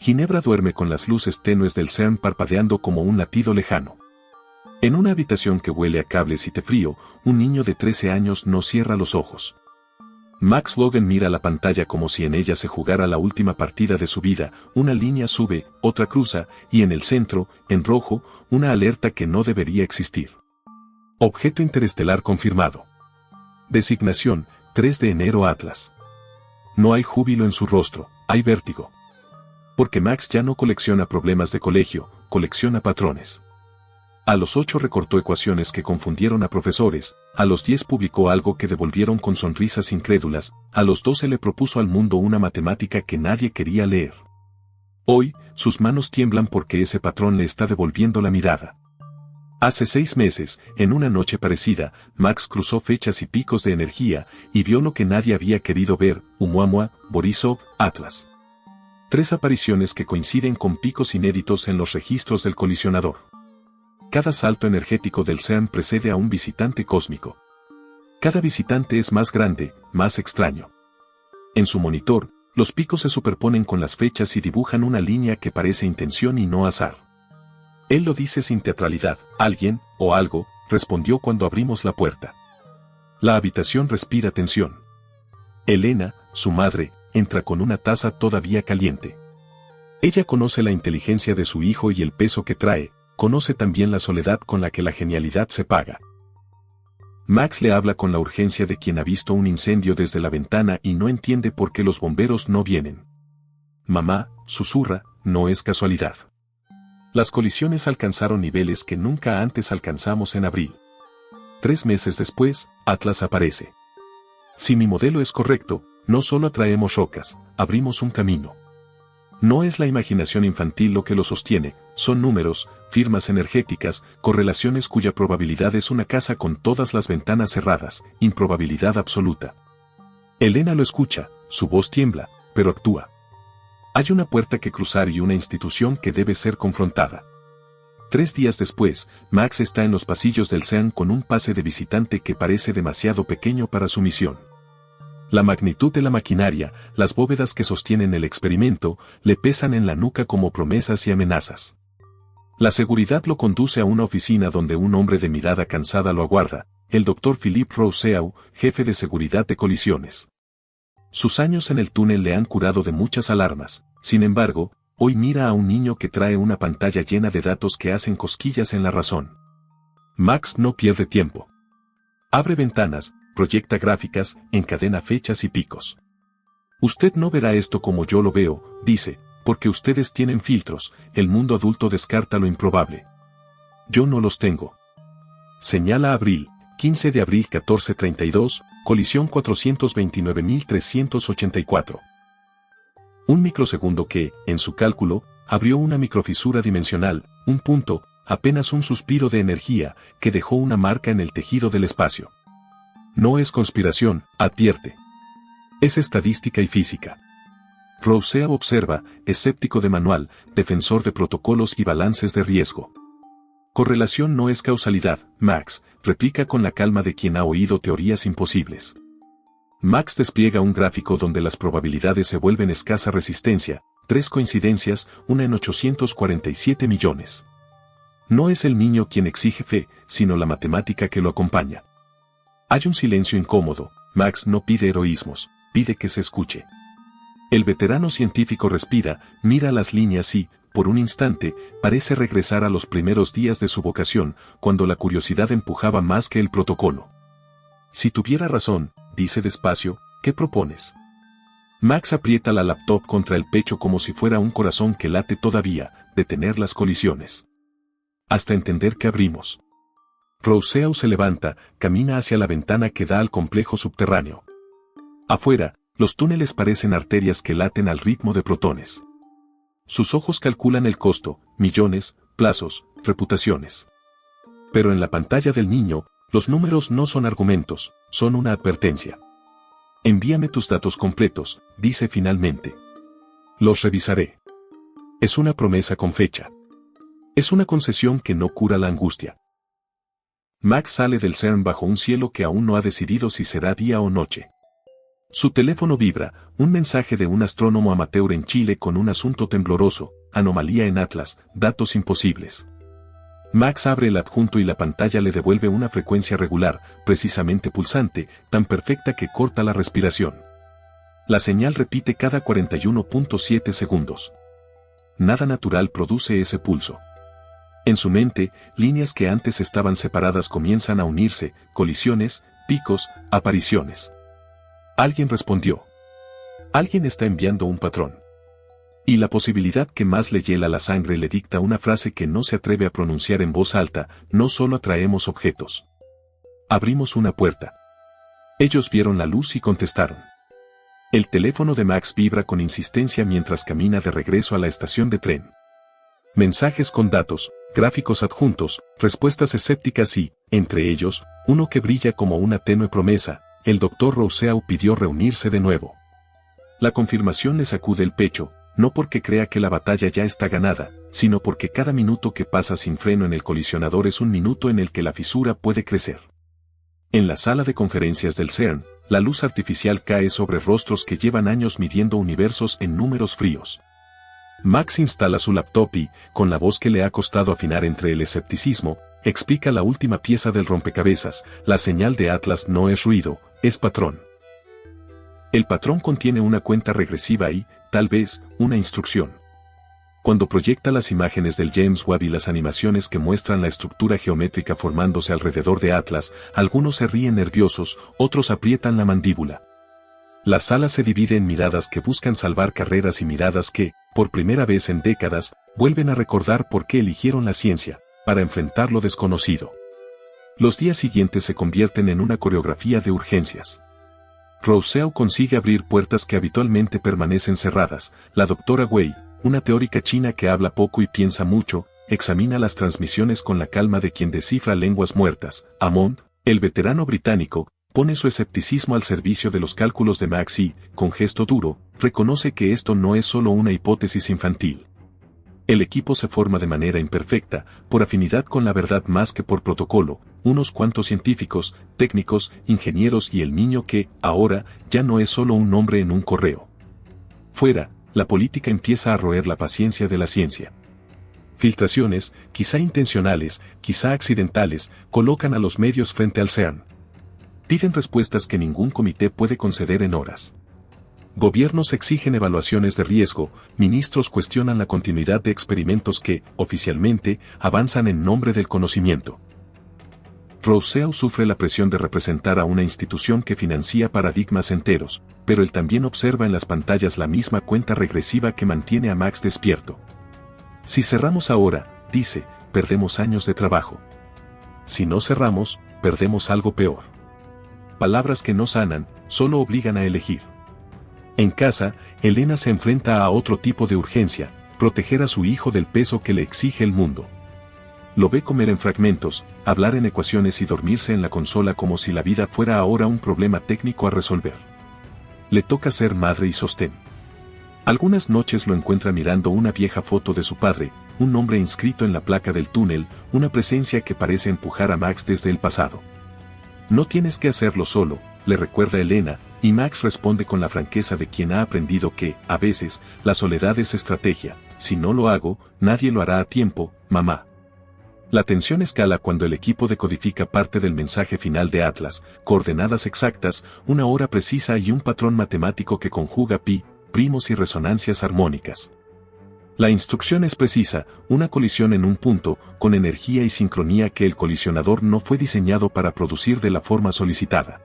Ginebra duerme con las luces tenues del CERN parpadeando como un latido lejano. En una habitación que huele a cables y té frío, un niño de 13 años no cierra los ojos. Max Logan mira la pantalla como si en ella se jugara la última partida de su vida. Una línea sube, otra cruza, y en el centro, en rojo, una alerta que no debería existir. Objeto interestelar confirmado. Designación, 3 de enero Atlas. No hay júbilo en su rostro, hay vértigo. Porque Max ya no colecciona problemas de colegio, colecciona patrones. A los 8 recortó ecuaciones que confundieron a profesores, a los 10 publicó algo que devolvieron con sonrisas incrédulas, a los 12 le propuso al mundo una matemática que nadie quería leer. Hoy, sus manos tiemblan porque ese patrón le está devolviendo la mirada. Hace 6 meses, en una noche parecida, Max cruzó fechas y picos de energía, y vio lo que nadie había querido ver, Oumuamua, Borisov, Atlas. 3 apariciones que coinciden con picos inéditos en los registros del colisionador. Cada salto energético del CERN precede a un visitante cósmico. Cada visitante es más grande, más extraño. En su monitor, los picos se superponen con las fechas y dibujan una línea que parece intención y no azar. Él lo dice sin teatralidad, alguien, o algo, respondió cuando abrimos la puerta. La habitación respira tensión. Elena, su madre, entra con una taza todavía caliente. Ella conoce la inteligencia de su hijo y el peso que trae, conoce también la soledad con la que la genialidad se paga. Max le habla con la urgencia de quien ha visto un incendio desde la ventana y no entiende por qué los bomberos no vienen. Mamá, susurra, no es casualidad. Las colisiones alcanzaron niveles que nunca antes alcanzamos en abril. 3 meses después, Atlas aparece. Si mi modelo es correcto, no solo atraemos rocas, abrimos un camino. No es la imaginación infantil lo que lo sostiene, son números, firmas energéticas, correlaciones cuya probabilidad es una casa con todas las ventanas cerradas, improbabilidad absoluta. Elena lo escucha, su voz tiembla, pero actúa. Hay una puerta que cruzar y una institución que debe ser confrontada. 3 días después, Max está en los pasillos del CERN con un pase de visitante que parece demasiado pequeño para su misión. La magnitud de la maquinaria, las bóvedas que sostienen el experimento, le pesan en la nuca como promesas y amenazas. La seguridad lo conduce a una oficina donde un hombre de mirada cansada lo aguarda, el Dr. Philippe Rousseau, jefe de seguridad de colisiones. Sus años en el túnel le han curado de muchas alarmas, sin embargo, hoy mira a un niño que trae una pantalla llena de datos que hacen cosquillas en la razón. Max no pierde tiempo. Abre ventanas, proyecta gráficas, encadena fechas y picos. Usted no verá esto como yo lo veo, dice, porque ustedes tienen filtros, el mundo adulto descarta lo improbable. Yo no los tengo. Señala abril, 15 de abril 1432, colisión 429.384. Un microsegundo que, en su cálculo, abrió una microfisura dimensional, un punto, apenas un suspiro de energía, que dejó una marca en el tejido del espacio. No es conspiración, advierte. Es estadística y física. Rousseau observa, escéptico de manual, defensor de protocolos y balances de riesgo. Correlación no es causalidad, Max, replica con la calma de quien ha oído teorías imposibles. Max despliega un gráfico donde las probabilidades se vuelven escasa resistencia, 3 coincidencias, una en 847 millones. No es el niño quien exige fe, sino la matemática que lo acompaña. Hay un silencio incómodo, Max no pide heroísmos, pide que se escuche. El veterano científico respira, mira las líneas y, por un instante, parece regresar a los primeros días de su vocación, cuando la curiosidad empujaba más que el protocolo. Si tuviera razón, dice despacio, ¿qué propones? Max aprieta la laptop contra el pecho como si fuera un corazón que late todavía, detener las colisiones. Hasta entender que abrimos. Rousseau se levanta, camina hacia la ventana que da al complejo subterráneo. Afuera, los túneles parecen arterias que laten al ritmo de protones. Sus ojos calculan el costo, millones, plazos, reputaciones. Pero en la pantalla del niño, los números no son argumentos, son una advertencia. Envíame tus datos completos, dice finalmente. Los revisaré. Es una promesa con fecha. Es una concesión que no cura la angustia. Max sale del CERN bajo un cielo que aún no ha decidido si será día o noche. Su teléfono vibra, un mensaje de un astrónomo amateur en Chile con un asunto tembloroso, anomalía en Atlas, datos imposibles. Max abre el adjunto y la pantalla le devuelve una frecuencia regular, precisamente pulsante, tan perfecta que corta la respiración. La señal repite cada 41.7 segundos. Nada natural produce ese pulso. En su mente, líneas que antes estaban separadas comienzan a unirse, colisiones, picos, apariciones. Alguien respondió. Alguien está enviando un patrón. Y la posibilidad que más le hiela la sangre le dicta una frase que no se atreve a pronunciar en voz alta: no solo atraemos objetos. Abrimos una puerta. Ellos vieron la luz y contestaron. El teléfono de Max vibra con insistencia mientras camina de regreso a la estación de tren. Mensajes con datos, gráficos adjuntos, respuestas escépticas y, entre ellos, uno que brilla como una tenue promesa: el Dr. Rousseau pidió reunirse de nuevo. La confirmación le sacude el pecho, no porque crea que la batalla ya está ganada, sino porque cada minuto que pasa sin freno en el colisionador es un minuto en el que la fisura puede crecer. En la sala de conferencias del CERN, la luz artificial cae sobre rostros que llevan años midiendo universos en números fríos. Max instala su laptop y, con la voz que le ha costado afinar entre el escepticismo, explica la última pieza del rompecabezas: la señal de Atlas no es ruido, es patrón. El patrón contiene una cuenta regresiva y, tal vez, una instrucción. Cuando proyecta las imágenes del James Webb y las animaciones que muestran la estructura geométrica formándose alrededor de Atlas, algunos se ríen nerviosos, otros aprietan la mandíbula. La sala se divide en miradas que buscan salvar carreras y miradas que, por primera vez en décadas, vuelven a recordar por qué eligieron la ciencia: para enfrentar lo desconocido. Los días siguientes se convierten en una coreografía de urgencias. Rousseau consigue abrir puertas que habitualmente permanecen cerradas. La doctora Wei, una teórica china que habla poco y piensa mucho, examina las transmisiones con la calma de quien descifra lenguas muertas. Hammond, el veterano británico, pone su escepticismo al servicio de los cálculos de Max y, con gesto duro, reconoce que esto no es solo una hipótesis infantil. El equipo se forma de manera imperfecta, por afinidad con la verdad más que por protocolo: unos cuantos científicos, técnicos, ingenieros y el niño que, ahora, ya no es solo un nombre en un correo. Fuera, la política empieza a roer la paciencia de la ciencia. Filtraciones, quizá intencionales, quizá accidentales, colocan a los medios frente al CERN. Piden respuestas que ningún comité puede conceder en horas. Gobiernos exigen evaluaciones de riesgo, ministros cuestionan la continuidad de experimentos que, oficialmente, avanzan en nombre del conocimiento. Rousseau sufre la presión de representar a una institución que financia paradigmas enteros, pero él también observa en las pantallas la misma cuenta regresiva que mantiene a Max despierto. Si cerramos ahora, dice, perdemos años de trabajo. Si no cerramos, perdemos algo peor. Palabras que no sanan, solo obligan a elegir. En casa, Elena se enfrenta a otro tipo de urgencia: proteger a su hijo del peso que le exige el mundo. Lo ve comer en fragmentos, hablar en ecuaciones y dormirse en la consola como si la vida fuera ahora un problema técnico a resolver. Le toca ser madre y sostén. Algunas noches lo encuentra mirando una vieja foto de su padre, un nombre inscrito en la placa del túnel, una presencia que parece empujar a Max desde el pasado. No tienes que hacerlo solo, le recuerda Elena, y Max responde con la franqueza de quien ha aprendido que, a veces, la soledad es estrategia: si no lo hago, nadie lo hará a tiempo, mamá. La tensión escala cuando el equipo decodifica parte del mensaje final de Atlas: coordenadas exactas, una hora precisa y un patrón matemático que conjuga pi, primos y resonancias armónicas. La instrucción es precisa: una colisión en un punto, con energía y sincronía que el colisionador no fue diseñado para producir de la forma solicitada.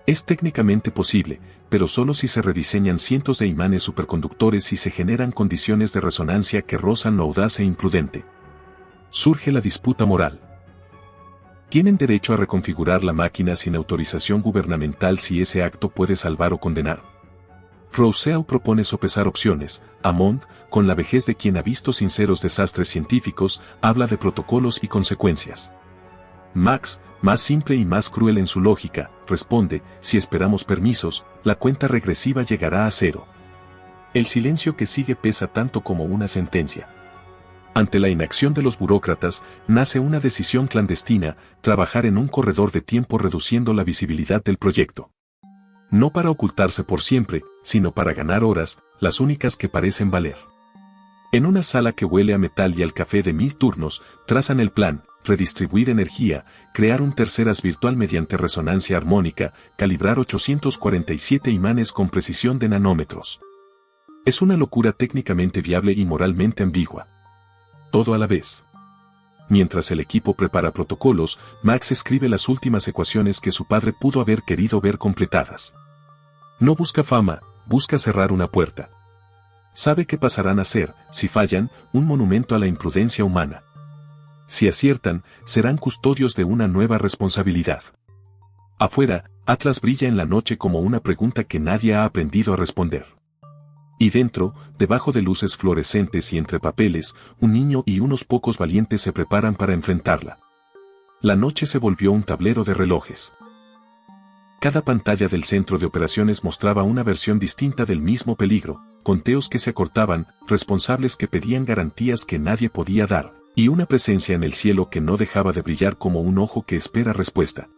Es técnicamente posible, pero solo si se rediseñan cientos de imanes superconductores y se generan condiciones de resonancia que rozan lo audaz e imprudente. Surge la disputa moral. ¿Tienen derecho a reconfigurar la máquina sin autorización gubernamental si ese acto puede salvar o condenar? Rousseau propone sopesar opciones. Hammond, con la vejez de quien ha visto sinceros desastres científicos, habla de protocolos y consecuencias. Max, más simple y más cruel en su lógica, responde: si esperamos permisos, la cuenta regresiva llegará a cero. El silencio que sigue pesa tanto como una sentencia. Ante la inacción de los burócratas, nace una decisión clandestina: trabajar en un corredor de tiempo reduciendo la visibilidad del proyecto. No para ocultarse por siempre, sino para ganar horas, las únicas que parecen valer. En una sala que huele a metal y al café de 1000 turnos, trazan el plan: redistribuir energía, crear un terceras virtual mediante resonancia armónica, calibrar 847 imanes con precisión de nanómetros. Es una locura técnicamente viable y moralmente ambigua. Todo a la vez. Mientras el equipo prepara protocolos, Max escribe las últimas ecuaciones que su padre pudo haber querido ver completadas. No busca fama, busca cerrar una puerta. Sabe que pasarán a ser, si fallan, un monumento a la imprudencia humana. Si aciertan, serán custodios de una nueva responsabilidad. Afuera, Atlas brilla en la noche como una pregunta que nadie ha aprendido a responder. Y dentro, debajo de luces fluorescentes y entre papeles, un niño y unos pocos valientes se preparan para enfrentarla. La noche se volvió un tablero de relojes. Cada pantalla del centro de operaciones mostraba una versión distinta del mismo peligro, conteos que se acortaban, responsables que pedían garantías que nadie podía dar, y una presencia en el cielo que no dejaba de brillar como un ojo que espera respuesta.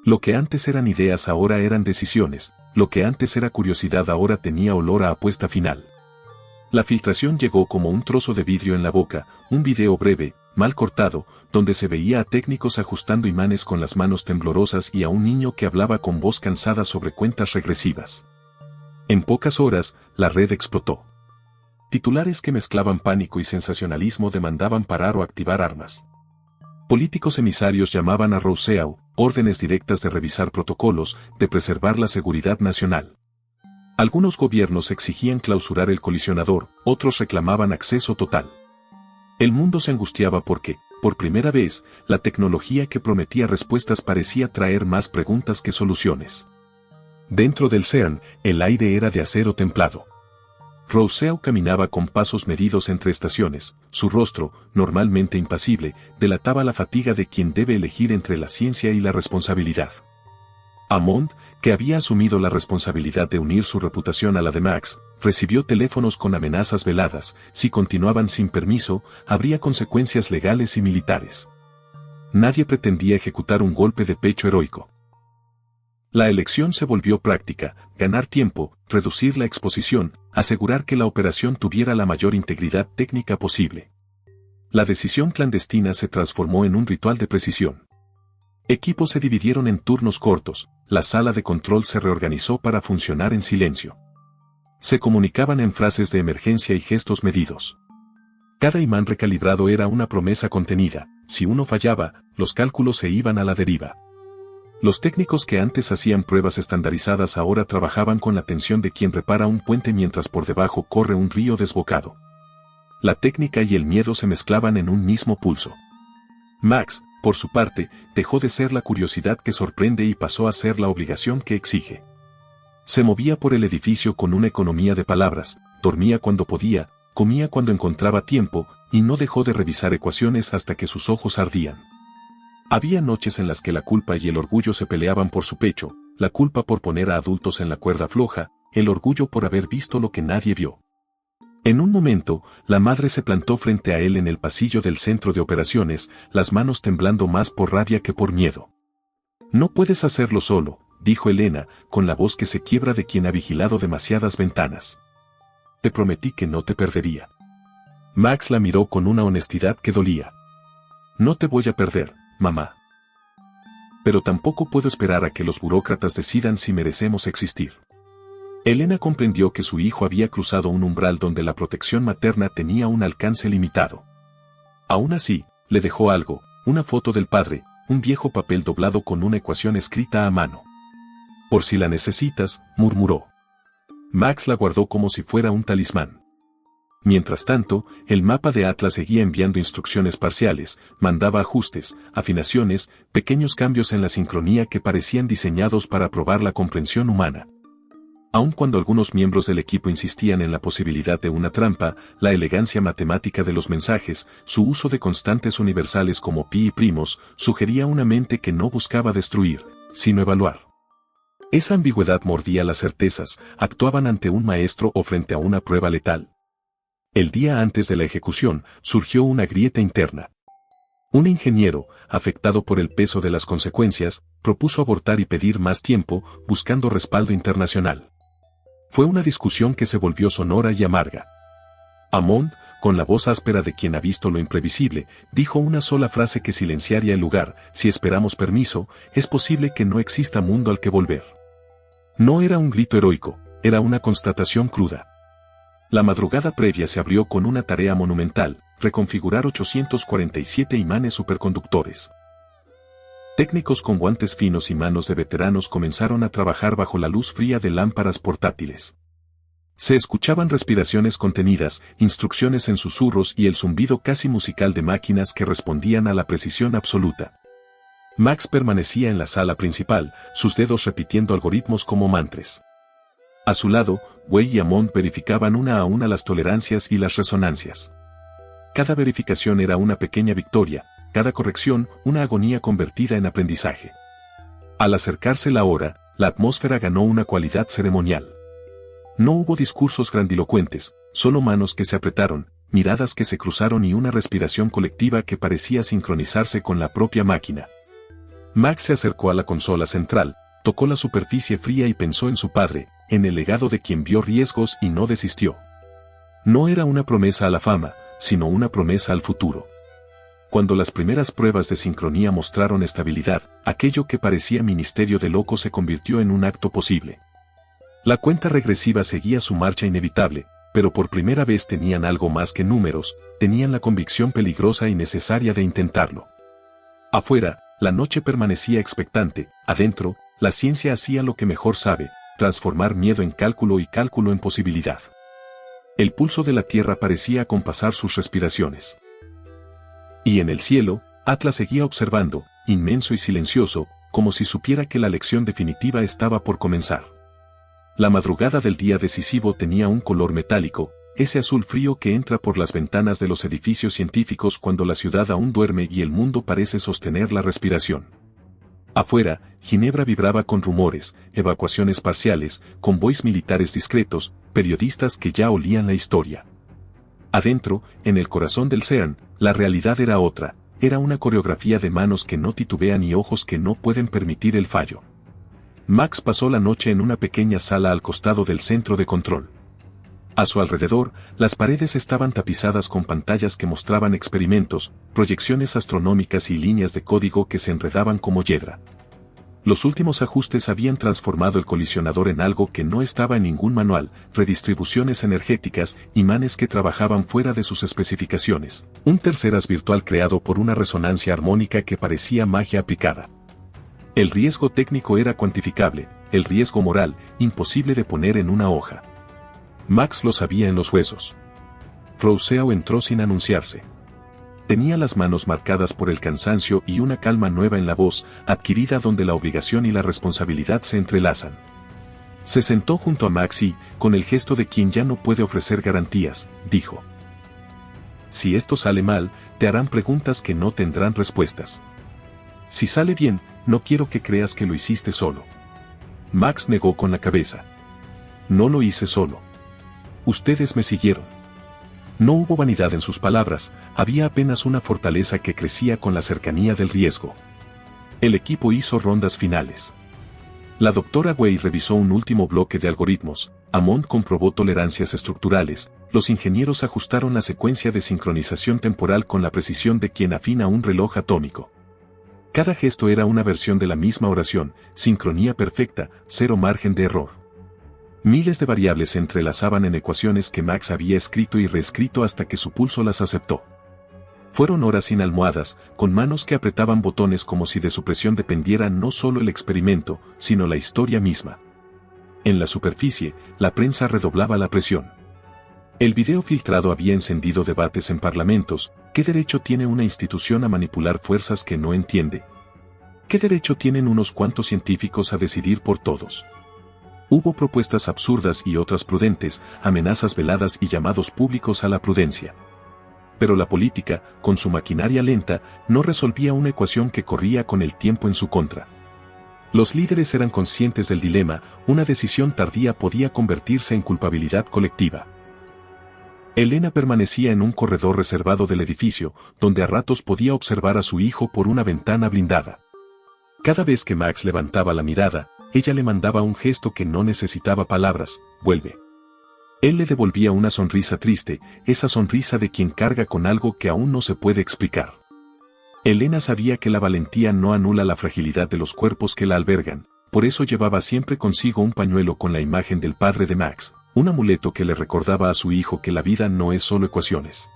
Lo que antes eran ideas ahora eran decisiones, lo que antes era curiosidad ahora tenía olor a apuesta final. La filtración llegó como un trozo de vidrio en la boca, un video breve, mal cortado, donde se veía a técnicos ajustando imanes con las manos temblorosas y a un niño que hablaba con voz cansada sobre cuentas regresivas. En pocas horas, la red explotó. Titulares que mezclaban pánico y sensacionalismo demandaban parar o activar armas. Políticos emisarios llamaban a Rousseau, órdenes directas de revisar protocolos, de preservar la seguridad nacional. Algunos gobiernos exigían clausurar el colisionador, otros reclamaban acceso total. El mundo se angustiaba porque, por primera vez, la tecnología que prometía respuestas parecía traer más preguntas que soluciones. Dentro del CERN, el aire era de acero templado. Rousseau caminaba con pasos medidos entre estaciones, su rostro, normalmente impasible, delataba la fatiga de quien debe elegir entre la ciencia y la responsabilidad. Hammond, que había asumido la responsabilidad de unir su reputación a la de Max, recibió teléfonos con amenazas veladas: si continuaban sin permiso, habría consecuencias legales y militares. Nadie pretendía ejecutar un golpe de pecho heroico. La elección se volvió práctica: ganar tiempo, reducir la exposición, asegurar que la operación tuviera la mayor integridad técnica posible. La decisión clandestina se transformó en un ritual de precisión. Equipos se dividieron en turnos cortos, la sala de control se reorganizó para funcionar en silencio. Se comunicaban en frases de emergencia y gestos medidos. Cada imán recalibrado era una promesa contenida: si uno fallaba, los cálculos se iban a la deriva. Los técnicos que antes hacían pruebas estandarizadas ahora trabajaban con la tensión de quien repara un puente mientras por debajo corre un río desbocado. La técnica y el miedo se mezclaban en un mismo pulso. Max, por su parte, dejó de ser la curiosidad que sorprende y pasó a ser la obligación que exige. Se movía por el edificio con una economía de palabras, dormía cuando podía, comía cuando encontraba tiempo, y no dejó de revisar ecuaciones hasta que sus ojos ardían. Había noches en las que la culpa y el orgullo se peleaban por su pecho: la culpa por poner a adultos en la cuerda floja, el orgullo por haber visto lo que nadie vio. En un momento, la madre se plantó frente a él en el pasillo del centro de operaciones, las manos temblando más por rabia que por miedo. «No puedes hacerlo solo», dijo Elena, con la voz que se quiebra de quien ha vigilado demasiadas ventanas. «Te prometí que no te perdería». Max la miró con una honestidad que dolía. «No te voy a perder, mamá. Pero tampoco puedo esperar a que los burócratas decidan si merecemos existir». Elena comprendió que su hijo había cruzado un umbral donde la protección materna tenía un alcance limitado. Aún así, le dejó algo: una foto del padre, un viejo papel doblado con una ecuación escrita a mano. «Por si la necesitas», murmuró. Max la guardó como si fuera un talismán. Mientras tanto, el mapa de Atlas seguía enviando instrucciones parciales, mandaba ajustes, afinaciones, pequeños cambios en la sincronía que parecían diseñados para probar la comprensión humana. Aun cuando algunos miembros del equipo insistían en la posibilidad de una trampa, la elegancia matemática de los mensajes, su uso de constantes universales como pi y primos, sugería una mente que no buscaba destruir, sino evaluar. Esa ambigüedad mordía las certezas: actuaban ante un maestro o frente a una prueba letal. El día antes de la ejecución, surgió una grieta interna. Un ingeniero, afectado por el peso de las consecuencias, propuso abortar y pedir más tiempo, buscando respaldo internacional. Fue una discusión que se volvió sonora y amarga. Hammond, con la voz áspera de quien ha visto lo imprevisible, dijo una sola frase que silenciaría el lugar: si esperamos permiso, es posible que no exista mundo al que volver. No era un grito heroico, era una constatación cruda. La madrugada previa se abrió con una tarea monumental: reconfigurar 847 imanes superconductores. Técnicos con guantes finos y manos de veteranos comenzaron a trabajar bajo la luz fría de lámparas portátiles. Se escuchaban respiraciones contenidas, instrucciones en susurros y el zumbido casi musical de máquinas que respondían a la precisión absoluta. Max permanecía en la sala principal, sus dedos repitiendo algoritmos como mantras. A su lado, Wei y Hammond verificaban una a una las tolerancias y las resonancias. Cada verificación era una pequeña victoria, cada corrección una agonía convertida en aprendizaje. Al acercarse la hora, la atmósfera ganó una cualidad ceremonial. No hubo discursos grandilocuentes, solo manos que se apretaron, miradas que se cruzaron y una respiración colectiva que parecía sincronizarse con la propia máquina. Max se acercó a la consola central, tocó la superficie fría y pensó en su padre, en el legado de quien vio riesgos y no desistió. No era una promesa a la fama, sino una promesa al futuro. Cuando las primeras pruebas de sincronía mostraron estabilidad, aquello que parecía ministerio de locos se convirtió en un acto posible. La cuenta regresiva seguía su marcha inevitable, pero por primera vez tenían algo más que números, tenían la convicción peligrosa y necesaria de intentarlo. Afuera, la noche permanecía expectante; adentro, la ciencia hacía lo que mejor sabe: transformar miedo en cálculo y cálculo en posibilidad. El pulso de la Tierra parecía acompasar sus respiraciones. Y en el cielo, Atlas seguía observando, inmenso y silencioso, como si supiera que la lección definitiva estaba por comenzar. La madrugada del día decisivo tenía un color metálico, ese azul frío que entra por las ventanas de los edificios científicos cuando la ciudad aún duerme y el mundo parece sostener la respiración. Afuera, Ginebra vibraba con rumores, evacuaciones parciales, convoys militares discretos, periodistas que ya olían la historia. Adentro, en el corazón del CERN, la realidad era otra: era una coreografía de manos que no titubean y ojos que no pueden permitir el fallo. Max pasó la noche en una pequeña sala al costado del centro de control. A su alrededor, las paredes estaban tapizadas con pantallas que mostraban experimentos, proyecciones astronómicas y líneas de código que se enredaban como hiedra. Los últimos ajustes habían transformado el colisionador en algo que no estaba en ningún manual: redistribuciones energéticas, imanes que trabajaban fuera de sus especificaciones, un terceras virtual creado por una resonancia armónica que parecía magia aplicada. El riesgo técnico era cuantificable, el riesgo moral, imposible de poner en una hoja. Max lo sabía en los huesos. Rousseau entró sin anunciarse. Tenía las manos marcadas por el cansancio y una calma nueva en la voz, adquirida donde la obligación y la responsabilidad se entrelazan. Se sentó junto a Max y, con el gesto de quien ya no puede ofrecer garantías, dijo: si esto sale mal, te harán preguntas que no tendrán respuestas. Si sale bien, no quiero que creas que lo hiciste solo. Max negó con la cabeza. No lo hice solo. Ustedes me siguieron. No hubo vanidad en sus palabras, había apenas una fortaleza que crecía con la cercanía del riesgo. El equipo hizo rondas finales. La doctora Wei revisó un último bloque de algoritmos, Hammond comprobó tolerancias estructurales, los ingenieros ajustaron la secuencia de sincronización temporal con la precisión de quien afina un reloj atómico. Cada gesto era una versión de la misma oración: sincronía perfecta, cero margen de error. Miles de variables se entrelazaban en ecuaciones que Max había escrito y reescrito hasta que su pulso las aceptó. Fueron horas sin almohadas, con manos que apretaban botones como si de su presión dependiera no solo el experimento, sino la historia misma. En la superficie, la prensa redoblaba la presión. El video filtrado había encendido debates en parlamentos. ¿Qué derecho tiene una institución a manipular fuerzas que no entiende? ¿Qué derecho tienen unos cuantos científicos a decidir por todos? Hubo propuestas absurdas y otras prudentes, amenazas veladas y llamados públicos a la prudencia. Pero la política, con su maquinaria lenta, no resolvía una ecuación que corría con el tiempo en su contra. Los líderes eran conscientes del dilema: una decisión tardía podía convertirse en culpabilidad colectiva. Elena permanecía en un corredor reservado del edificio, donde a ratos podía observar a su hijo por una ventana blindada. Cada vez que Max levantaba la mirada, ella le mandaba un gesto que no necesitaba palabras: vuelve. Él le devolvía una sonrisa triste, esa sonrisa de quien carga con algo que aún no se puede explicar. Elena sabía que la valentía no anula la fragilidad de los cuerpos que la albergan, por eso llevaba siempre consigo un pañuelo con la imagen del padre de Max, un amuleto que le recordaba a su hijo que la vida no es solo ecuaciones.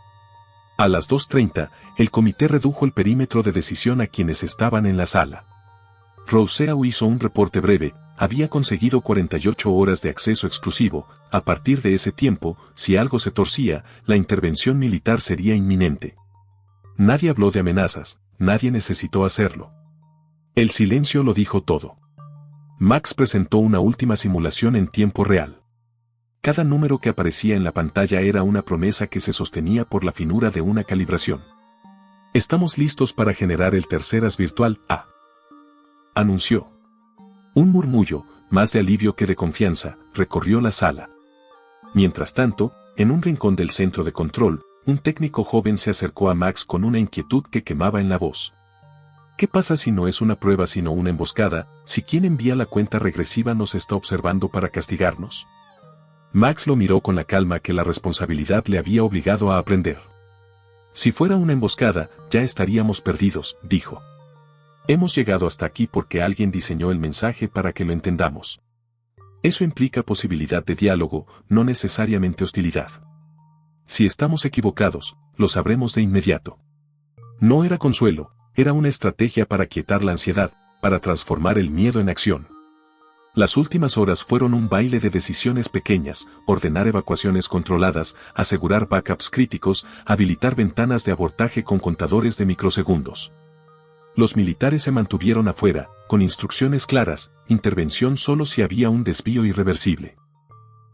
A las 2:30, el comité redujo el perímetro de decisión a quienes estaban en la sala. Rousseau hizo un reporte breve: había conseguido 48 horas de acceso exclusivo. A partir de ese tiempo, si algo se torcía, la intervención militar sería inminente. Nadie habló de amenazas, nadie necesitó hacerlo. El silencio lo dijo todo. Max presentó una última simulación en tiempo real. Cada número que aparecía en la pantalla era una promesa que se sostenía por la finura de una calibración. Estamos listos para generar el tercer as virtual A, anunció. Un murmullo, más de alivio que de confianza, recorrió la sala. Mientras tanto, en un rincón del centro de control, un técnico joven se acercó a Max con una inquietud que quemaba en la voz. ¿Qué pasa si no es una prueba sino una emboscada, si quien envía la cuenta regresiva nos está observando para castigarnos? Max lo miró con la calma que la responsabilidad le había obligado a aprender. Si fuera una emboscada, ya estaríamos perdidos, dijo. Hemos llegado hasta aquí porque alguien diseñó el mensaje para que lo entendamos. Eso implica posibilidad de diálogo, no necesariamente hostilidad. Si estamos equivocados, lo sabremos de inmediato. No era consuelo, era una estrategia para quietar la ansiedad, para transformar el miedo en acción. Las últimas horas fueron un baile de decisiones pequeñas: ordenar evacuaciones controladas, asegurar backups críticos, habilitar ventanas de abortaje con contadores de microsegundos. Los militares se mantuvieron afuera, con instrucciones claras: intervención solo si había un desvío irreversible.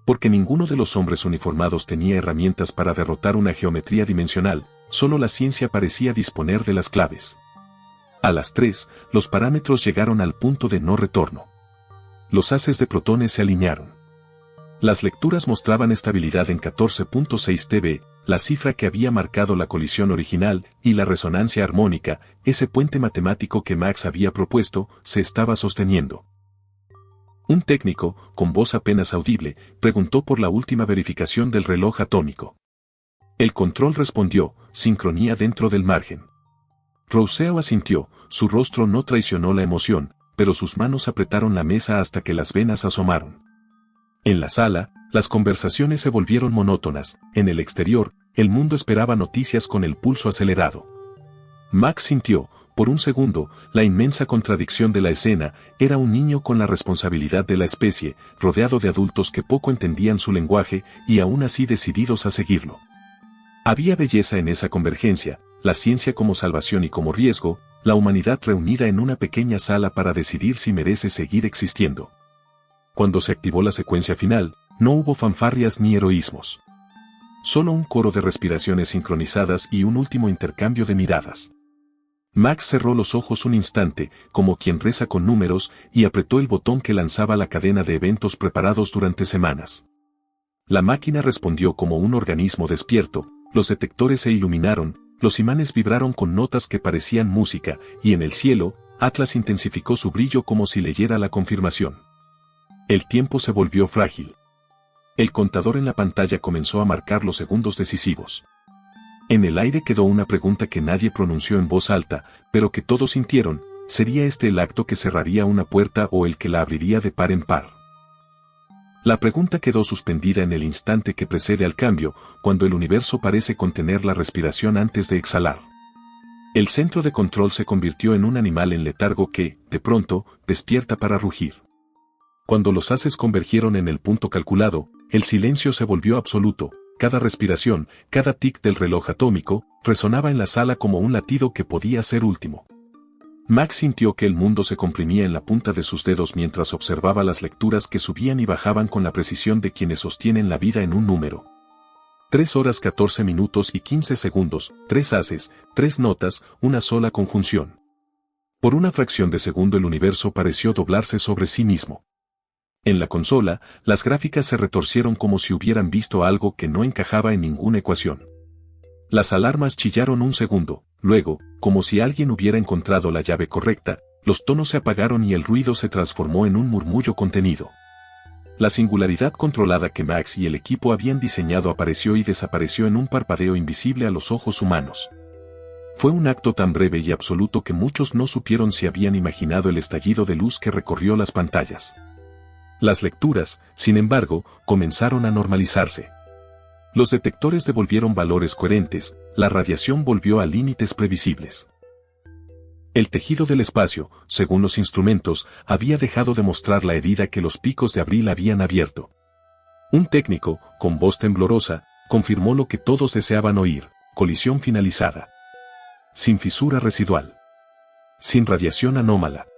Porque ninguno de los hombres uniformados tenía herramientas para derrotar una geometría dimensional, solo la ciencia parecía disponer de las claves. A las 3, los parámetros llegaron al punto de no retorno. Los haces de protones se alinearon. Las lecturas mostraban estabilidad en 14.6 TeV, la cifra que había marcado la colisión original, y la resonancia armónica, ese puente matemático que Max había propuesto, se estaba sosteniendo. Un técnico, con voz apenas audible, preguntó por la última verificación del reloj atómico. El control respondió: sincronía dentro del margen. Rousseau asintió, su rostro no traicionó la emoción, pero sus manos apretaron la mesa hasta que las venas asomaron. En la sala, las conversaciones se volvieron monótonas. En el exterior, el mundo esperaba noticias con el pulso acelerado. Max sintió, por un segundo, la inmensa contradicción de la escena: era un niño con la responsabilidad de la especie, rodeado de adultos que poco entendían su lenguaje, y aún así decididos a seguirlo. Había belleza en esa convergencia: la ciencia como salvación y como riesgo, la humanidad reunida en una pequeña sala para decidir si merece seguir existiendo. Cuando se activó la secuencia final, no hubo fanfarrias ni heroísmos. Solo un coro de respiraciones sincronizadas y un último intercambio de miradas. Max cerró los ojos un instante, como quien reza con números, y apretó el botón que lanzaba la cadena de eventos preparados durante semanas. La máquina respondió como un organismo despierto: los detectores se iluminaron, los imanes vibraron con notas que parecían música, y en el cielo, Atlas intensificó su brillo como si leyera la confirmación. El tiempo se volvió frágil. El contador en la pantalla comenzó a marcar los segundos decisivos. En el aire quedó una pregunta que nadie pronunció en voz alta, pero que todos sintieron: ¿sería este el acto que cerraría una puerta o el que la abriría de par en par? La pregunta quedó suspendida en el instante que precede al cambio, cuando el universo parece contener la respiración antes de exhalar. El centro de control se convirtió en un animal en letargo que, de pronto, despierta para rugir. Cuando los haces convergieron en el punto calculado, el silencio se volvió absoluto. Cada respiración, cada tic del reloj atómico, resonaba en la sala como un latido que podía ser último. Max sintió que el mundo se comprimía en la punta de sus dedos mientras observaba las lecturas que subían y bajaban con la precisión de quienes sostienen la vida en un número. 3 horas 14 minutos y 15 segundos, 3 haces, 3 notas, una sola conjunción. Por una fracción de segundo el universo pareció doblarse sobre sí mismo. En la consola, las gráficas se retorcieron como si hubieran visto algo que no encajaba en ninguna ecuación. Las alarmas chillaron un segundo, luego, como si alguien hubiera encontrado la llave correcta, los tonos se apagaron y el ruido se transformó en un murmullo contenido. La singularidad controlada que Max y el equipo habían diseñado apareció y desapareció en un parpadeo invisible a los ojos humanos. Fue un acto tan breve y absoluto que muchos no supieron si habían imaginado el estallido de luz que recorrió las pantallas. Las lecturas, sin embargo, comenzaron a normalizarse. Los detectores devolvieron valores coherentes, la radiación volvió a límites previsibles. El tejido del espacio, según los instrumentos, había dejado de mostrar la herida que los picos de abril habían abierto. Un técnico, con voz temblorosa, confirmó lo que todos deseaban oír: colisión finalizada. Sin fisura residual. Sin radiación anómala.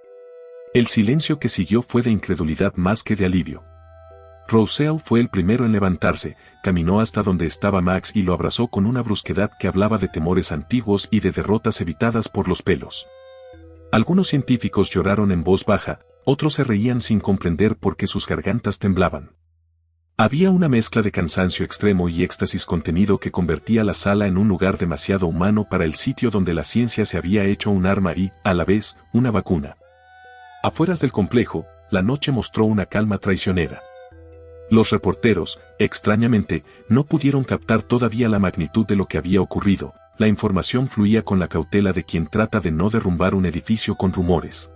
El silencio que siguió fue de incredulidad más que de alivio. Rousseau fue el primero en levantarse, caminó hasta donde estaba Max y lo abrazó con una brusquedad que hablaba de temores antiguos y de derrotas evitadas por los pelos. Algunos científicos lloraron en voz baja, otros se reían sin comprender por qué sus gargantas temblaban. Había una mezcla de cansancio extremo y éxtasis contenido que convertía la sala en un lugar demasiado humano para el sitio donde la ciencia se había hecho un arma y, a la vez, una vacuna. Afueras del complejo, la noche mostró una calma traicionera. Los reporteros, extrañamente, no pudieron captar todavía la magnitud de lo que había ocurrido. La información fluía con la cautela de quien trata de no derrumbar un edificio con rumores.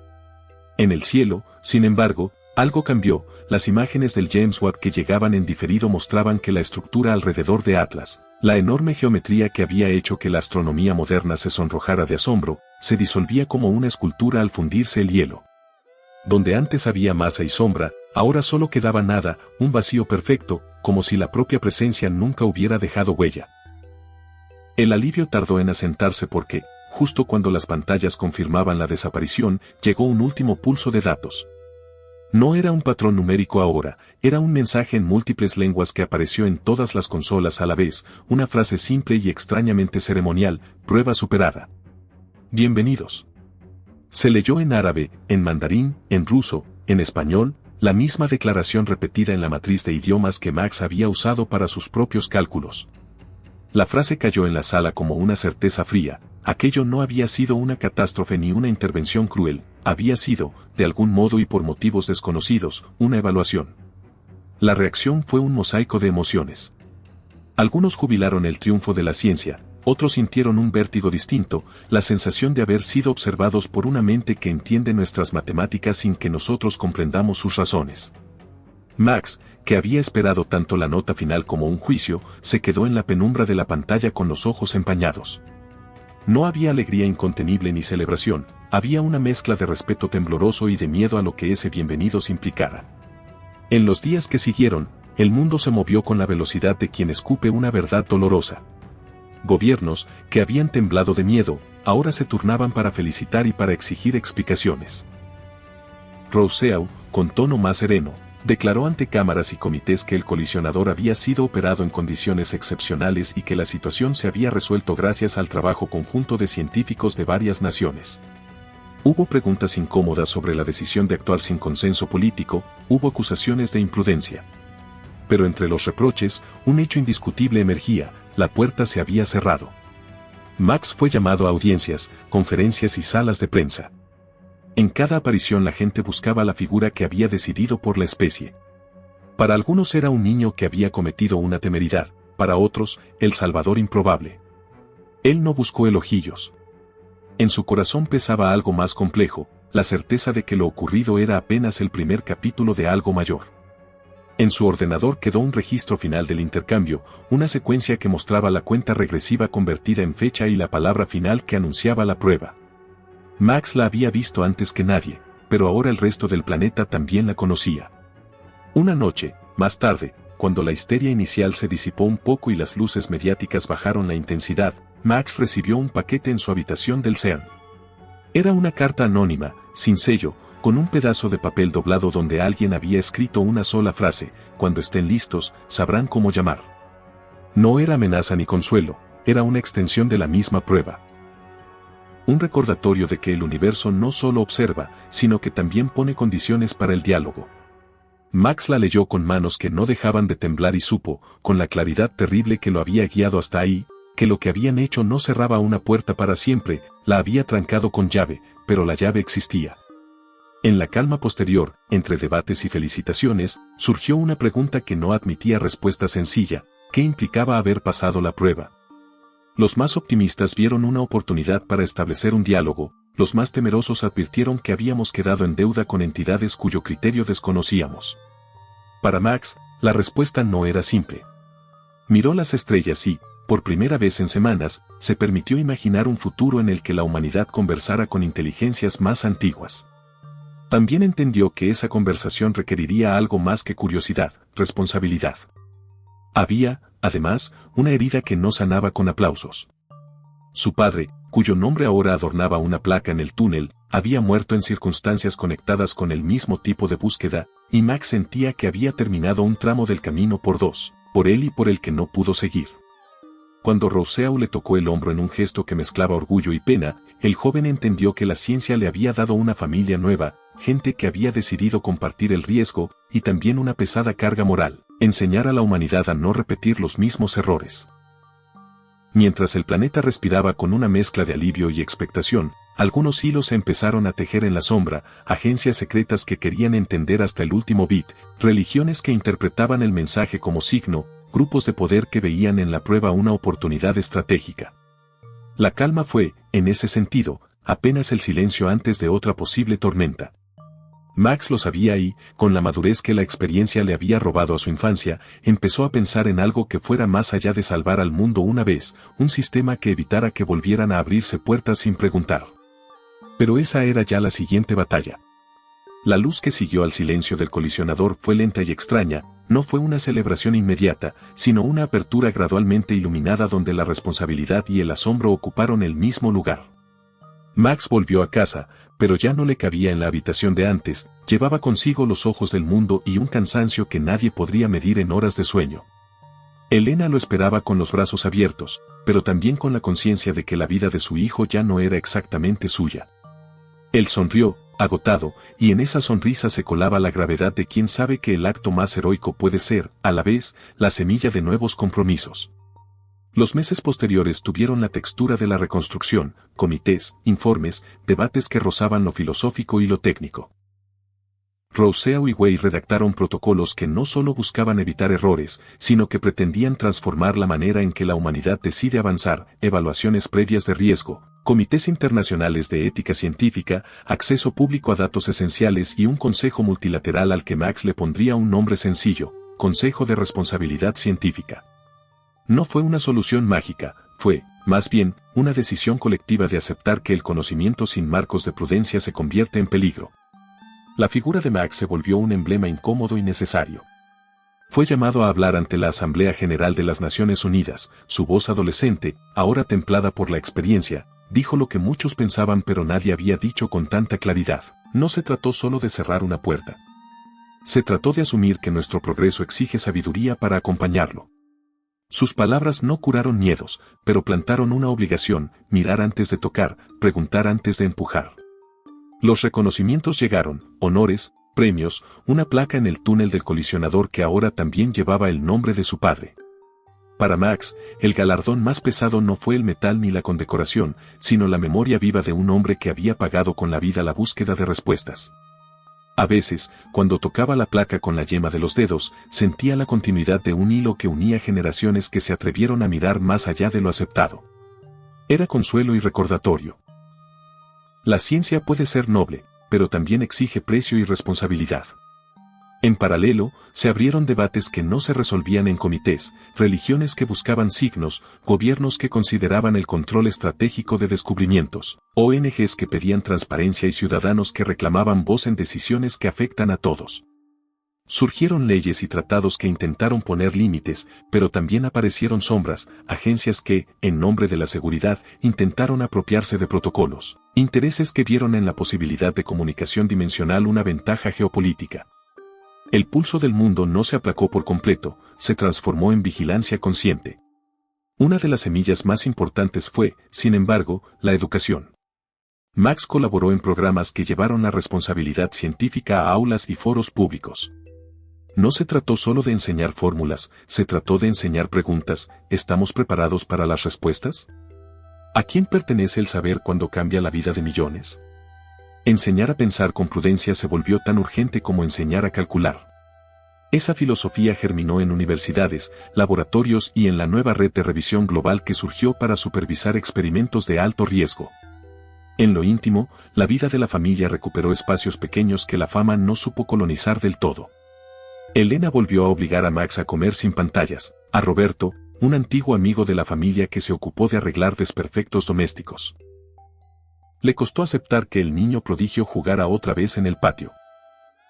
En el cielo, sin embargo, algo cambió. Las imágenes del James Webb que llegaban en diferido mostraban que la estructura alrededor de Atlas, la enorme geometría que había hecho que la astronomía moderna se sonrojara de asombro, se disolvía como una escultura al fundirse el hielo. Donde antes había masa y sombra, ahora solo quedaba nada, un vacío perfecto, como si la propia presencia nunca hubiera dejado huella. El alivio tardó en asentarse porque, justo cuando las pantallas confirmaban la desaparición, llegó un último pulso de datos. No era un patrón numérico ahora, era un mensaje en múltiples lenguas que apareció en todas las consolas a la vez, una frase simple y extrañamente ceremonial: prueba superada. Bienvenidos. Se leyó en árabe, en mandarín, en ruso, en español, la misma declaración repetida en la matriz de idiomas que Max había usado para sus propios cálculos. La frase cayó en la sala como una certeza fría: aquello no había sido una catástrofe ni una intervención cruel, había sido, de algún modo y por motivos desconocidos, una evaluación. La reacción fue un mosaico de emociones. Algunos jubilaron el triunfo de la ciencia, otros sintieron un vértigo distinto, la sensación de haber sido observados por una mente que entiende nuestras matemáticas sin que nosotros comprendamos sus razones. Max, que había esperado tanto la nota final como un juicio, se quedó en la penumbra de la pantalla con los ojos empañados. No había alegría incontenible ni celebración, había una mezcla de respeto tembloroso y de miedo a lo que ese bienvenidos implicara. En los días que siguieron, el mundo se movió con la velocidad de quien escupe una verdad dolorosa. Gobiernos, que habían temblado de miedo, ahora se turnaban para felicitar y para exigir explicaciones. Rousseau, con tono más sereno, declaró ante cámaras y comités que el colisionador había sido operado en condiciones excepcionales y que la situación se había resuelto gracias al trabajo conjunto de científicos de varias naciones. Hubo preguntas incómodas sobre la decisión de actuar sin consenso político, hubo acusaciones de imprudencia. Pero entre los reproches, un hecho indiscutible emergía: la puerta se había cerrado. Max fue llamado a audiencias, conferencias y salas de prensa. En cada aparición la gente buscaba la figura que había decidido por la especie. Para algunos era un niño que había cometido una temeridad, para otros, el salvador improbable. Él no buscó elogios. En su corazón pesaba algo más complejo, la certeza de que lo ocurrido era apenas el primer capítulo de algo mayor. En su ordenador quedó un registro final del intercambio, una secuencia que mostraba la cuenta regresiva convertida en fecha y la palabra final que anunciaba la prueba. Max la había visto antes que nadie, pero ahora el resto del planeta también la conocía. Una noche, más tarde, cuando la histeria inicial se disipó un poco y las luces mediáticas bajaron la intensidad, Max recibió un paquete en su habitación del CERN. Era una carta anónima, sin sello, con un pedazo de papel doblado donde alguien había escrito una sola frase: cuando estén listos, sabrán cómo llamar. No era amenaza ni consuelo, era una extensión de la misma prueba. Un recordatorio de que el universo no solo observa, sino que también pone condiciones para el diálogo. Max la leyó con manos que no dejaban de temblar y supo, con la claridad terrible que lo había guiado hasta ahí, que lo que habían hecho no cerraba una puerta para siempre, la había trancado con llave, pero la llave existía. En la calma posterior, entre debates y felicitaciones, surgió una pregunta que no admitía respuesta sencilla: ¿qué implicaba haber pasado la prueba? Los más optimistas vieron una oportunidad para establecer un diálogo, los más temerosos advirtieron que habíamos quedado en deuda con entidades cuyo criterio desconocíamos. Para Max, la respuesta no era simple. Miró las estrellas y, por primera vez en semanas, se permitió imaginar un futuro en el que la humanidad conversara con inteligencias más antiguas. También entendió que esa conversación requeriría algo más que curiosidad, responsabilidad. Había, además, una herida que no sanaba con aplausos. Su padre, cuyo nombre ahora adornaba una placa en el túnel, había muerto en circunstancias conectadas con el mismo tipo de búsqueda, y Max sentía que había terminado un tramo del camino por dos, por él y por el que no pudo seguir. Cuando Rousseau le tocó el hombro en un gesto que mezclaba orgullo y pena, el joven entendió que la ciencia le había dado una familia nueva, gente que había decidido compartir el riesgo, y también una pesada carga moral: enseñar a la humanidad a no repetir los mismos errores. Mientras el planeta respiraba con una mezcla de alivio y expectación, algunos hilos se empezaron a tejer en la sombra, agencias secretas que querían entender hasta el último bit, religiones que interpretaban el mensaje como signo, grupos de poder que veían en la prueba una oportunidad estratégica. La calma fue, en ese sentido, apenas el silencio antes de otra posible tormenta. Max lo sabía y, con la madurez que la experiencia le había robado a su infancia, empezó a pensar en algo que fuera más allá de salvar al mundo una vez, un sistema que evitara que volvieran a abrirse puertas sin preguntar. Pero esa era ya la siguiente batalla. La luz que siguió al silencio del colisionador fue lenta y extraña, no fue una celebración inmediata, sino una apertura gradualmente iluminada donde la responsabilidad y el asombro ocuparon el mismo lugar. Max volvió a casa, pero ya no le cabía en la habitación de antes, llevaba consigo los ojos del mundo y un cansancio que nadie podría medir en horas de sueño. Elena lo esperaba con los brazos abiertos, pero también con la conciencia de que la vida de su hijo ya no era exactamente suya. Él sonrió, agotado, y en esa sonrisa se colaba la gravedad de quien sabe que el acto más heroico puede ser, a la vez, la semilla de nuevos compromisos. Los meses posteriores tuvieron la textura de la reconstrucción, comités, informes, debates que rozaban lo filosófico y lo técnico. Rousseau y Way redactaron protocolos que no solo buscaban evitar errores, sino que pretendían transformar la manera en que la humanidad decide avanzar, evaluaciones previas de riesgo, comités internacionales de ética científica, acceso público a datos esenciales y un consejo multilateral al que Max le pondría un nombre sencillo: Consejo de Responsabilidad Científica. No fue una solución mágica, fue, más bien, una decisión colectiva de aceptar que el conocimiento sin marcos de prudencia se convierte en peligro. La figura de Max se volvió un emblema incómodo y necesario. Fue llamado a hablar ante la Asamblea General de las Naciones Unidas, su voz adolescente, ahora templada por la experiencia, dijo lo que muchos pensaban pero nadie había dicho con tanta claridad: no se trató solo de cerrar una puerta. Se trató de asumir que nuestro progreso exige sabiduría para acompañarlo. Sus palabras no curaron miedos, pero plantaron una obligación: mirar antes de tocar, preguntar antes de empujar. Los reconocimientos llegaron: honores, premios, una placa en el túnel del colisionador que ahora también llevaba el nombre de su padre. Para Max, el galardón más pesado no fue el metal ni la condecoración, sino la memoria viva de un hombre que había pagado con la vida la búsqueda de respuestas. A veces, cuando tocaba la placa con la yema de los dedos, sentía la continuidad de un hilo que unía generaciones que se atrevieron a mirar más allá de lo aceptado. Era consuelo y recordatorio. La ciencia puede ser noble, pero también exige precio y responsabilidad. En paralelo, se abrieron debates que no se resolvían en comités, religiones que buscaban signos, gobiernos que consideraban el control estratégico de descubrimientos, ONGs que pedían transparencia y ciudadanos que reclamaban voz en decisiones que afectan a todos. Surgieron leyes y tratados que intentaron poner límites, pero también aparecieron sombras, agencias que, en nombre de la seguridad, intentaron apropiarse de protocolos, intereses que vieron en la posibilidad de comunicación dimensional una ventaja geopolítica. El pulso del mundo no se aplacó por completo, se transformó en vigilancia consciente. Una de las semillas más importantes fue, sin embargo, la educación. Max colaboró en programas que llevaron la responsabilidad científica a aulas y foros públicos. No se trató solo de enseñar fórmulas, se trató de enseñar preguntas. ¿Estamos preparados para las respuestas? ¿A quién pertenece el saber cuando cambia la vida de millones? Enseñar a pensar con prudencia se volvió tan urgente como enseñar a calcular. Esa filosofía germinó en universidades, laboratorios y en la nueva red de revisión global que surgió para supervisar experimentos de alto riesgo. En lo íntimo, la vida de la familia recuperó espacios pequeños que la fama no supo colonizar del todo. Elena volvió a obligar a Max a comer sin pantallas, a Roberto, un antiguo amigo de la familia que se ocupó de arreglar desperfectos domésticos. Le costó aceptar que el niño prodigio jugara otra vez en el patio.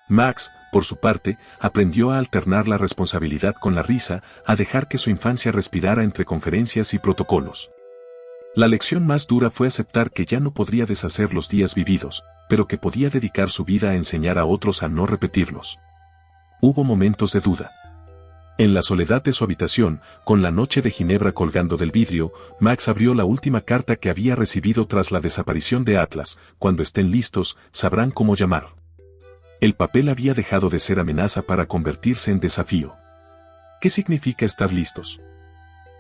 Max, por su parte, aprendió a alternar la responsabilidad con la risa, a dejar que su infancia respirara entre conferencias y protocolos. La lección más dura fue aceptar que ya no podría deshacer los días vividos, pero que podía dedicar su vida a enseñar a otros a no repetirlos. Hubo momentos de duda. En la soledad de su habitación, con la noche de Ginebra colgando del vidrio, Max abrió la última carta que había recibido tras la desaparición de Atlas. Cuando estén listos, sabrán cómo llamar. El papel había dejado de ser amenaza para convertirse en desafío. ¿Qué significa estar listos?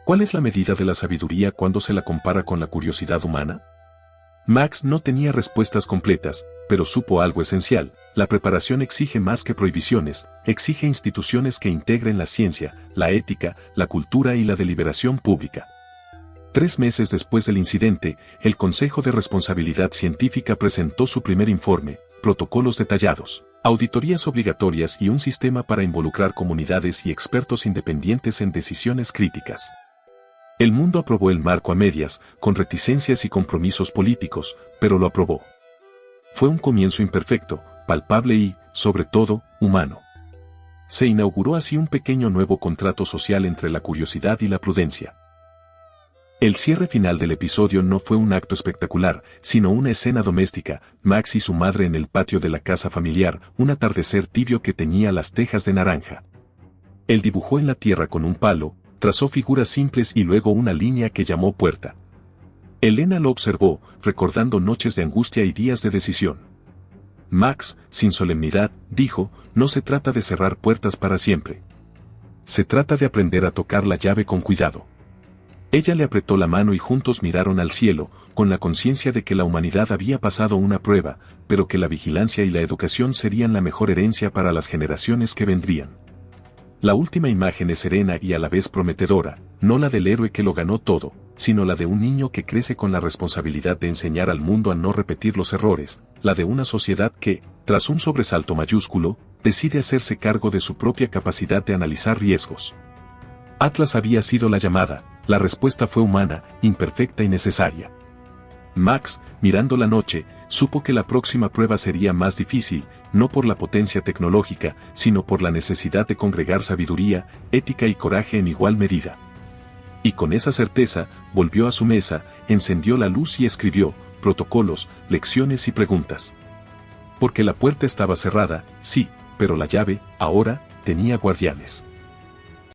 ¿Cuál es la medida de la sabiduría cuando se la compara con la curiosidad humana? Max no tenía respuestas completas, pero supo algo esencial. La preparación exige más que prohibiciones, exige instituciones que integren la ciencia, la ética, la cultura y la deliberación pública. 3 meses después del incidente, el Consejo de Responsabilidad Científica presentó su primer informe, protocolos detallados, auditorías obligatorias y un sistema para involucrar comunidades y expertos independientes en decisiones críticas. El mundo aprobó el marco a medias, con reticencias y compromisos políticos, pero lo aprobó. Fue un comienzo imperfecto, palpable y, sobre todo, humano. Se inauguró así un pequeño nuevo contrato social entre la curiosidad y la prudencia. El cierre final del episodio no fue un acto espectacular, sino una escena doméstica, Max y su madre en el patio de la casa familiar, un atardecer tibio que teñía las tejas de naranja. Él dibujó en la tierra con un palo, trazó figuras simples y luego una línea que llamó puerta. Elena lo observó, recordando noches de angustia y días de decisión. Max, sin solemnidad, dijo, no se trata de cerrar puertas para siempre. Se trata de aprender a tocar la llave con cuidado. Ella le apretó la mano y juntos miraron al cielo, con la conciencia de que la humanidad había pasado una prueba, pero que la vigilancia y la educación serían la mejor herencia para las generaciones que vendrían. La última imagen es serena y a la vez prometedora, no la del héroe que lo ganó todo, sino la de un niño que crece con la responsabilidad de enseñar al mundo a no repetir los errores, la de una sociedad que, tras un sobresalto mayúsculo, decide hacerse cargo de su propia capacidad de analizar riesgos. Atlas había sido la llamada, la respuesta fue humana, imperfecta y necesaria. Max, mirando la noche, supo que la próxima prueba sería más difícil, no por la potencia tecnológica, sino por la necesidad de congregar sabiduría, ética y coraje en igual medida. Y con esa certeza, volvió a su mesa, encendió la luz y escribió, protocolos, lecciones y preguntas. Porque la puerta estaba cerrada, sí, pero la llave, ahora, tenía guardianes.